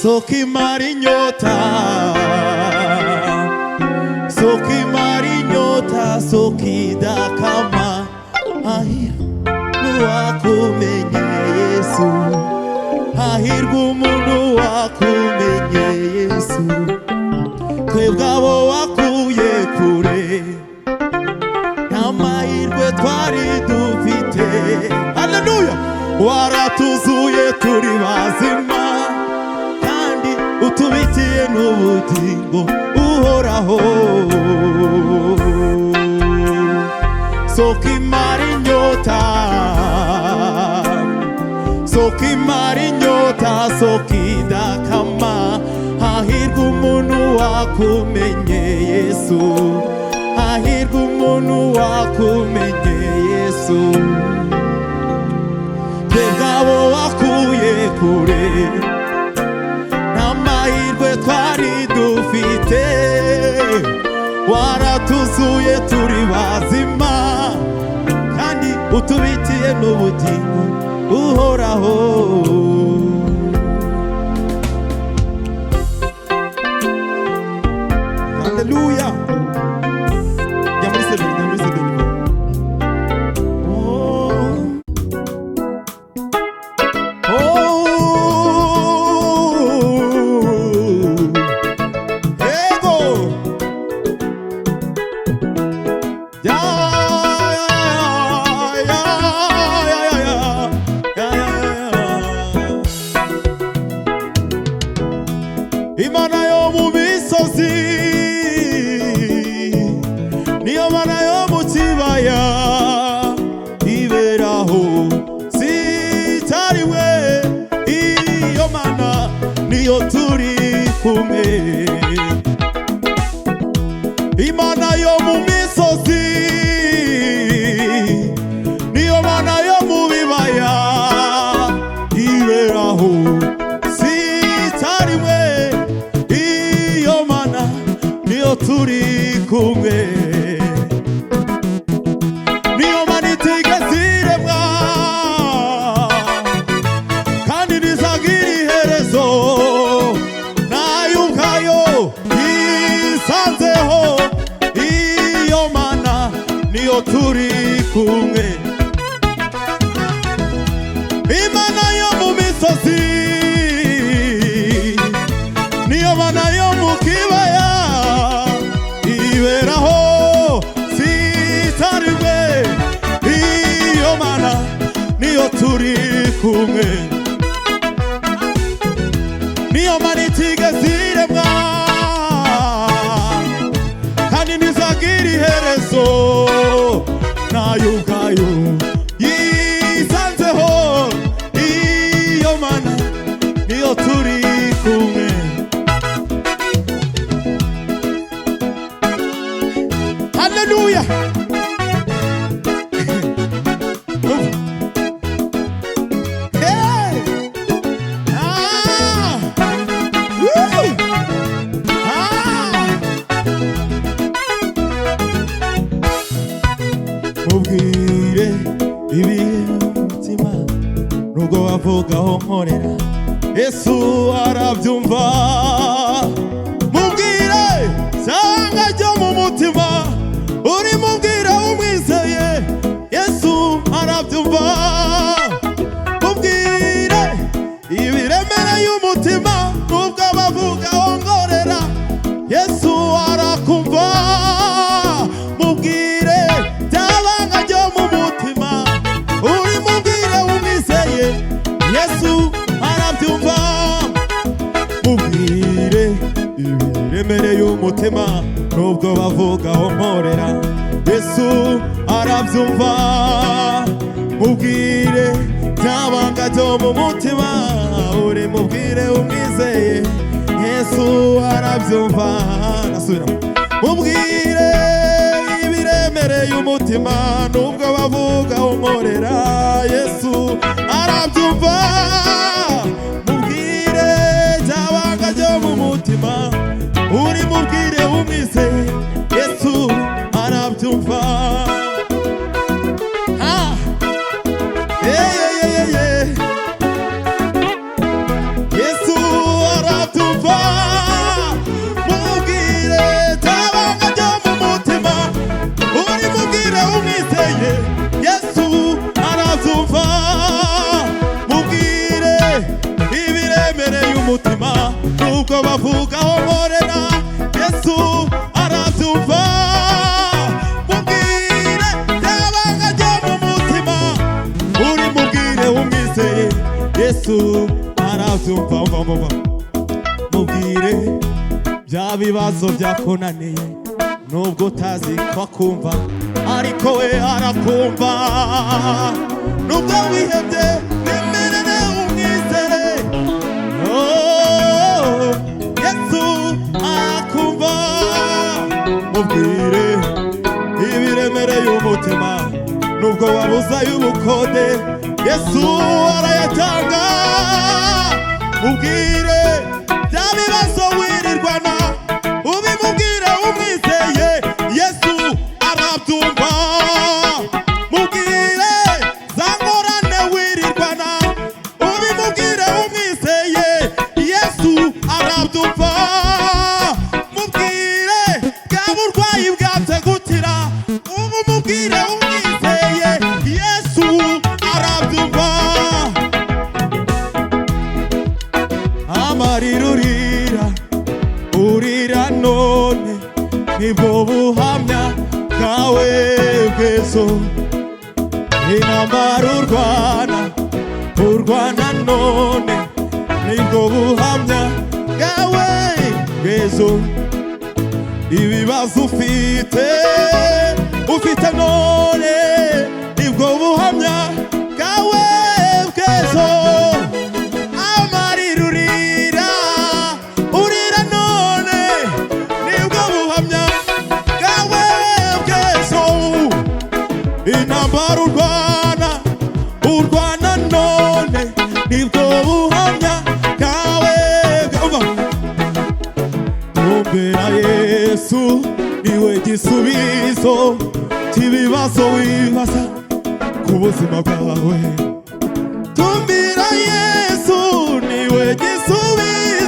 soki marinyota, soki marinyota, soki dakama. Ahirwa wakumenye Yesu, ahirwa umuntu wakumenye Yesu, twebwe abo wakuye kure, n'amahirwe twari dufite. Haleluya! Waratuzuye turi bazima, kandi utubitiye n'ubugingo uhoraho. Soki marinyota, soki marinyota, soki dakama. Ahirwa umuntu wakumenye Yesu, ahirwa umuntu wakumenye Yesu, twebwe abo wakuye kure, n'amahirwe twari dufite. Waratuzuye turi bazima, kandi utubitiye n'ubugingo uhoraho. Haleluya! Imana yo mu misozi, niyo mana yo mu kibaya, iberaho sitariwe. Iyo mana niyo turi kumwe. Imana yo mu misozi, niyo mana yo mu bibaya, iberaho sitariwe. Iyo mana niyo turi kumwe. Niyo mana itigeze iremwa, kandi ntizagira iherezo, nayo ubwayo yisanzeho. Iyo mana niyo turi kumwe. Imana yo mu misozi, niyo mana yo mu kibaya, iberaho sitariwe. Iyo mana niyo turi kumwe. Niyo mana itigeze iremwa, kandi ntizagira iherezo, nayo ubwayo yisanzeho. Iyo mana niyo turi kumwe. Haleluya! Hey! Ah! Woo! Ah! Mubwire ibimutima, nubwo wavugaho nkorera, Yesu arabyumva. Mubwire sanga ryo mu mutima, uri mubwire umwizeye, Yesu arabyumva. Mubwire ibiremereye umutima, nubwo abavugaho nkorera, Yesu arakumva. Mubwire byabanga ryo mu mutima, uri mubwire umwizeye, Yesu arabyumva. Mubwire ibiremereye umutima, nubwo bavugaho nkorera, Yesu arabyumva. Mubwire byabanga ryo mu mutima, uri mubwire umwizeye, Yesu arabyumva. Nasubira. Mubwire ibiremereye umutima, nubwo bavugaho nkorera, Yesu arabyumva. Mubwire byabanga ryo mu mutima, uri mubwire umwizeye, Yesu arabyumva. Yesu arabyumva. ibyo bavuga aho nkorera Yesu arabyumva mubwire byabanga ryo mu mutima uri mubwire umwizeye Yesu arabyumva mubwire bya bibazo byakunaniye nubwo utazi ko akumva ariko we arakumva nubwo wihebye nemerere umwizere Yesu arakumva mubwire ibiremereye umutima nubwo wabuza y'ubukode Yesu arayatanga mubwire bya bibazo wirirwana ubimubwire umwizeye Yesu arabyumva mubwire za ngorane wirirwana ubimubwire umwizeye Yesu arabyumva mubwire bwa burwayi bwanze gukira ubimubwire umwizeye Yesu arabyumva amarira urira none nibwo buhamya bwawe bw'ejo intambara urwana none nibwo buhamya bwawe bw'ejo ibibazo ufite none nibwo buhamya bwawe bw'ejo amarira urira none nibwo buhamya bwawe bw'ejo intambara urwana none nibwo buhamya bwawe tumbera Yesu niwe gisubizo cy'ibibazo wibaza ku buzima bwawe tumbira Yesu niwe gisubizo